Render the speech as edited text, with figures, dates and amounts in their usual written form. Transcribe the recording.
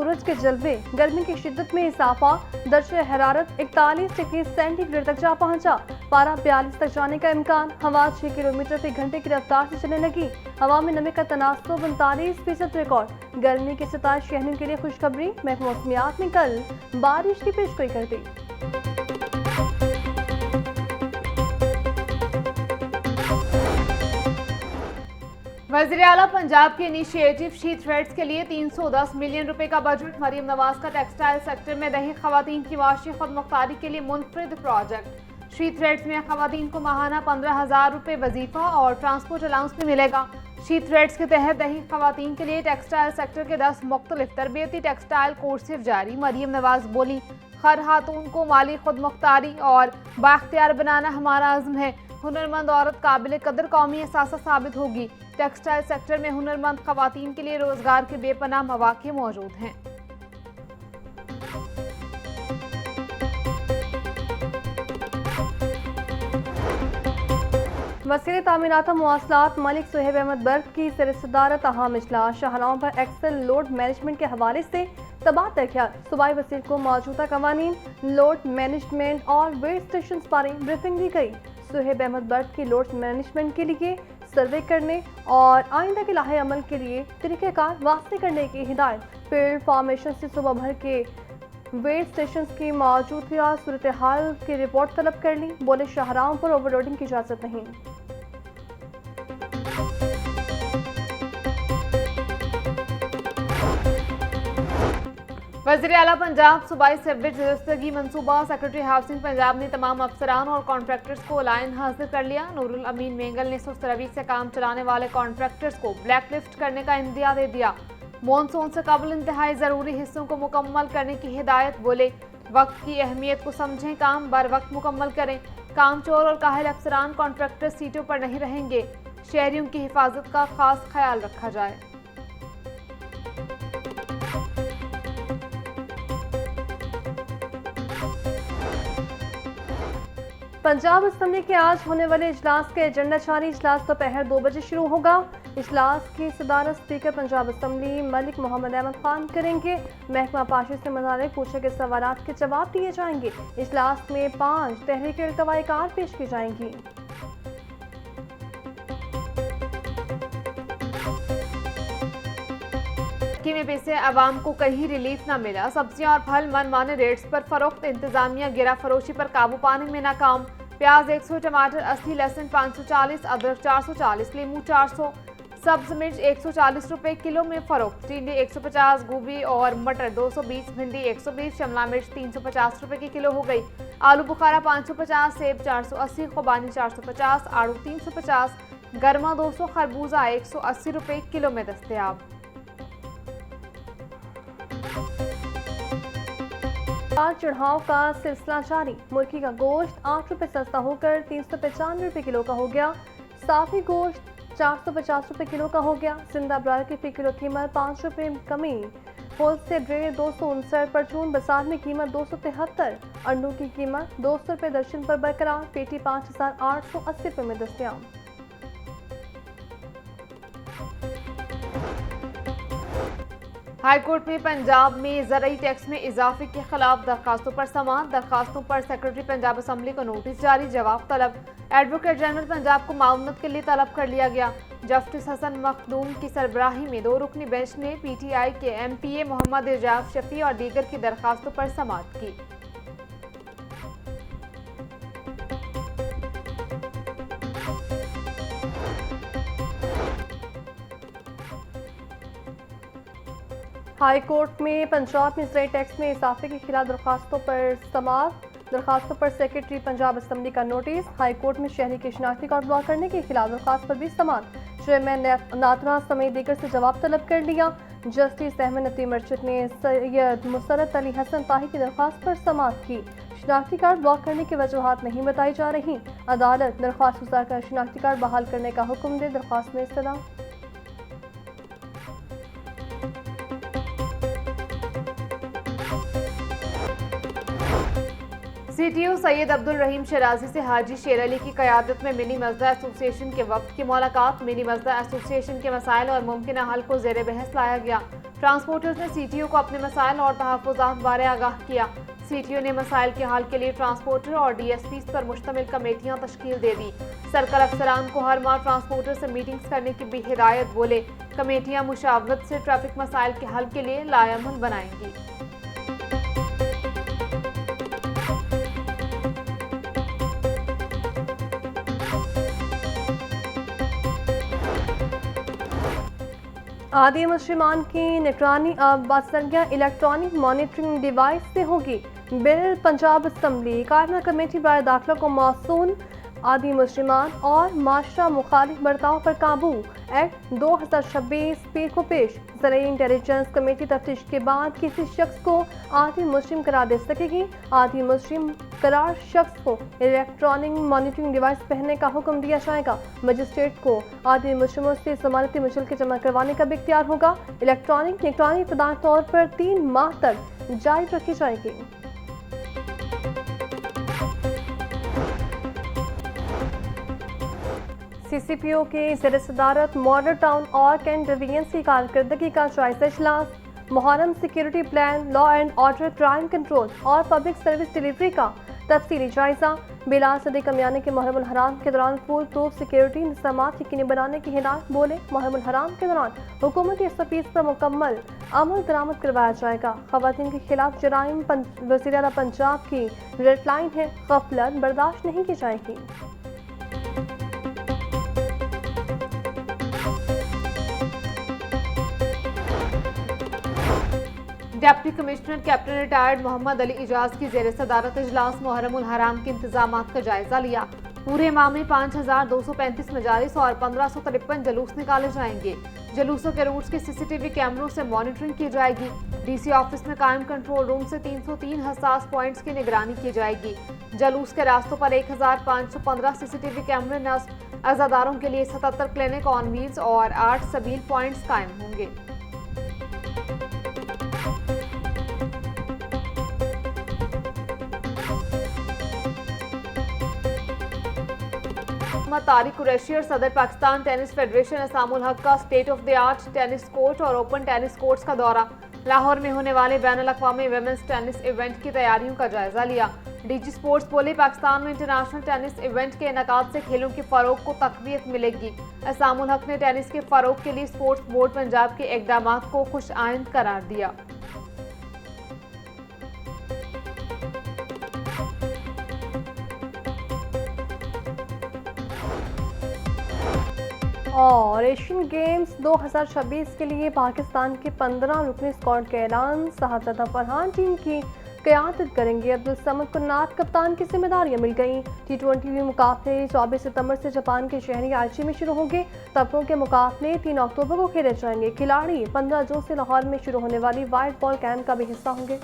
सूरज के जलवे, गर्मी की शिद्दत में इजाफा। दर्जे हरारत 41 डिग्री सेंटीग्रेड तक जा पहुंचा। पारा 42 तक जाने का इम्कान। हवा 6 किलोमीटर फी घंटे की रफ्तार से चलने लगी। हवा में नमी का तनासुब 39% रिकॉर्ड। गर्मी के 27 शहरों के लिए खुशखबरी। महकमा मौसमियात ने कल बारिश की पेशगोई कर दी। वज़ीर आला पंजाब के इनिशिएटिव शी थ्रेड्स के लिए 310 मिलियन रुपए का बजट। मरियम नवाज का टेक्सटाइल सेक्टर में दही खवातीन की वाशी खुदमुख्तारी के लिए मुनफरिद प्रोजेक्ट। शी थ्रेड्स में खवातीन को माहाना 15,000 रुपए वजीफा और ट्रांसपोर्ट अलाउंस भी मिलेगा। शी थ्रेड्स के तहत दही खवातीन के लिए टेक्सटाइल सेक्टर के 10 मुख्तलिफ तरबियती टेक्सटाइल कोर्सेज जारी। मरियम नवाज बोली, हर खातून को माली खुदमुख्तारी और बाख्तियार बनाना हमारा अज़्म है। हुनरमंद औरत काबिल कदर कौमी एहसास साबित होगी। टेक्सटाइल सेक्टर में हुनरमंद खवातीन के लिए रोजगार के बेपनाह मौके मौजूद हैं। वज़ीर तामीरात मवासलात मलिक सुहेब अहमद बर्क की सदारत अहम इजलास। शाहराहों पर एक्सेल लोड मैनेजमेंट के हवाले से तबादला ख्याल। सूबाई वज़ीर को मौजूदा कवानीन, लोड मैनेजमेंट और वेट स्टेशन पर ब्रीफिंग दी गई। सुहेब अहमद बर्क की लोड मैनेजमेंट के लिए सर्वे करने और आइंदा के लाहे अमल के लिए तरीक़ेकार वास्ते करने की हिदायत। फील्ड फॉर्मेशन से सुबह भर के वेट स्टेशन की मौजूदा सूरत हाल की रिपोर्ट तलब कर ली। बोले, शाहराहों पर ओवरलोडिंग की इजाज़त नहीं। वज़ीर आला पंजाब सूबाई सीवरेज दुरुस्तगी मनसूबा सेक्रेटरी हाउसिंग पंजाब ने तमाम अफसरान और कॉन्ट्रैक्टर्स को लाइन हाजिर कर लिया। नूरुल अमीन मेंगल ने सुस्त रवि से काम चलाने वाले कॉन्ट्रैक्टर्स को ब्लैक लिस्ट करने का इंदिया दे दिया। मॉनसून से कबल इंतहाई ज़रूरी हिस्सों को मुकम्मल करने की हिदायत। बोले, वक्त की अहमियत को समझें, काम बर वक्त मुकम्मल करें। काम चोर और काहिल अफसरान कॉन्ट्रैक्टर सीटों पर नहीं रहेंगे। शहरियों की हिफाजत का खास ख्याल रखा जाए। पंजाब असम्बली के आज होने वाले इजलास का एजेंडा जारी। इजलास दोपहर 2 बजे शुरू होगा। इजलास की सदारत स्पीकर पंजाब असम्बली मलिक मोहम्मद अहमद खान करेंगे। महकमा पाशी से मुताल्लिक पूछे गए सवालात के जवाब दिए जाएंगे। इजलास में 5 तहरीक इल्तवाई कार पेश की जाएंगी। में पैसे आवाम को कहीं रिलीफ न मिला। सब्जियां और फल मनमाने रेट्स पर फरोख्त। इंतजामिया गिरा फरोशी पर काबू पाने में नाकाम। प्याज 100, टमाटर 80, लहसुन 540, अदरक 440, लीमू 400, सब्ज मिर्च 140 रुपए किलो में फरोख्त। टिंडे 150, गोभी और मटर 220, भिंडी 120, शिमला मिर्च 350 रुपए की किलो हो गई। आलू बुखारा 550, सेब 480, खुबानी 450, आड़ू 350, गर्मा 200, खरबूजा 180 रुपए किलो में दस्तयाब। चढ़ाव का सिलसिला जारी। मुर्गी का गोश्त 8 रुपए सस्ता होकर 395 रुपए किलो का हो गया। साफी गोश्त 450 रुपए किलो का हो गया। जिंदा ब्रायलर की फी किलो कीमत 5 रुपए कमी। Wholesale rate 259। परचून बाजार में कीमत 273। अंडों की कीमत 200 रुपए दर्जन पर बरकरार। पेटी 5,880 रुपए में दस्तयाब। हाईकोर्ट में पंजाब में ज़राई टैक्स में इजाफे के खिलाफ दरखास्तों पर समाअत। दरखास्तों पर सेक्रेटरी पंजाब असम्बली को नोटिस जारी। जवाब तलब। एडवोकेट जनरल पंजाब को मामलत के लिए तलब कर लिया गया। जस्टिस हसन मखदूम की सरबराही में 2 रुकनी बेंच ने PTI के MPA मोहम्मद एजाज शफी और दीगर की दरखास्तों पर समाअत की। हाई कोर्ट में पंजाब में ज़राई टैक्स में इजाफे के खिलाफ दरखास्तों पर समाअत। दरखास्तों पर सेक्रेटरी पंजाब असम्बली का नोटिस। हाई कोर्ट में शहरी के शनाख्ती कार्ड ब्लॉक करने के खिलाफ दरखास्त पर भी समाअत। चेयरमैन नातरा समेत दीगर से जवाब तलब कर लिया। जस्टिस अहमद नतीम मर्चद ने सैयद मुसरत अली हसन ताही की दरखास्त पर समाअत की। शनाख्ती कार्ड ब्लॉक करने की वजूहात नहीं बताई जा रही। अदालत दरखास्त गुजार का शनाख्ती कार्ड बहाल करने का हुक्म दे। दरखास्त में इस्तदा। CTO सैयद अब्दुल रहीम शराजी से हाजी शेर अली की क़यादत में मिनी मज़दा एसोसिएशन के वफ़द की मुलाकात। मिनी मज़दा एसोसिएशन के मसाइल और मुमकिन हल को ज़ेर बहस लाया गया। ट्रांसपोर्टर्स ने सीटीओ को अपने मसाइल और तहफ़्फ़ुज़ात बारे आगाह किया। सीटीओ ने मसाइल के हल के लिए ट्रांसपोर्टर और डीएसपीज पर मुश्तमिल कमेटियां तश्कील दे दी। सर्कल अफसरान को हर माह ट्रांसपोर्टर से मीटिंग्स करने की भी हिदायत। बोले कमेटियां मुशावरत से ट्रैफिक मसाइल के हल के लिए लाएअमल बनाएंगी। आदि मुसलमान की निगरानी अब बासरगिया इलेक्ट्रॉनिक मॉनिटरिंग डिवाइस से होगी। बिल पंजाब असम्बली कायमा कमेटी बाय दाखिला को मौसूल। आदि मुसलमान और माशरा मुखालिफ बर्ताव पर काबू एक्ट 2026 पीर को पेश। ज़राई इंटेलिजेंस कमेटी तफ्तीश के बाद किसी शख्स को आदि मुस्लिम करार दे सकेगी। आदि मुस्लिम करार शख्स को इलेक्ट्रॉनिक मॉनिटरिंग डिवाइस पहनने का हुक्म दिया जाएगा। मजिस्ट्रेट को आदि मुस्लिमों से जमानती मुचलके जमा करवाने का भी इख्तियार होगा। इलेक्ट्रॉनिक निगरानी इब्तदाई तौर पर 3 माह तक जारी रखी जाएगी। सीसीपीओ के ज़ेर सदारत मॉडल टाउन और कैंट डिवीजन की कारकर्दगी का जायजा इजलास। Muharram security plan, law and order, crime control और पब्लिक सर्विस डिलीवरी का तफसीली जायजा। बिलाल सदी कमियाने के मुहर्रम हराम के दौरान फुल प्रूफ सिक्योरिटी इंतजामात यकीनी बनाने की हिदायत। बोले मुहर्रम हराम के दौरान हुकूमती SOPs पर मुकम्मल अमल दरामद करवाया जाएगा। खवातीन के खिलाफ जराइम वज़ीर आला पंजाब की रेड लाइन है, गफलत बर्दाश्त नहीं की जाएगी। Deputy commissioner captain retired Mohammad Ali Ijaz की ज़ेर सदारत इजलास मुहर्रमुल हराम के इंतजामात का जायजा लिया। पूरे माह में 5235 मजालिस और 1553 जुलूस निकाले जाएंगे। जुलूसों के रूट्स की CCTV कैमरों से मॉनिटरिंग की जाएगी। DC ऑफिस में कायम कंट्रोल रूम से 303 हसास पॉइंट्स की निगरानी की जाएगी। जुलूस के रास्तों पर 1515 CCTV कैमरे नस्ब। अज़ादारों के लिए 77 क्लिनिक ऑन व्हील्स और 8 सबील पॉइंट्स कायम होंगे। तारिक कुरैशी और सदर पाकिस्तान टेनिस फेडरेशन असामुल हक का state of the art tennis court और ओपन टेनिस कोर्ट्स का दौरा। लाहौर में होने वाले बैनुल-अक़वामी वुमेन्स टेनिस इवेंट की तैयारियों का जायजा लिया। DG स्पोर्ट्स बोले पाकिस्तान में इंटरनेशनल टेनिस इवेंट के इनेकाद से खेलों के फरोग को तक़वियत मिलेगी। असामुल हक ने टेनिस के फरोग के लिए स्पोर्ट्स बोर्ड पंजाब के इक़दामात को खुशआइंद करार दिया। और एशियन गेम्स 2026 के लिए पाकिस्तान के 15 रुकनी स्क्वाड का ऐलान। साहबजादा फरहान टीम की क़यादत करेंगे। अब्दुल समद को नायब कप्तान की जिम्मेदारियां मिल गईं। T20 मुकाबले 24 सितंबर से जापान के शहरी आइची में शुरू होंगे। तबकों के मुकाबले 3 अक्टूबर को खेले जाएंगे। खिलाड़ी 15 जून से लाहौर में शुरू होने वाली वाइट बॉल कैंप का भी हिस्सा होंगे।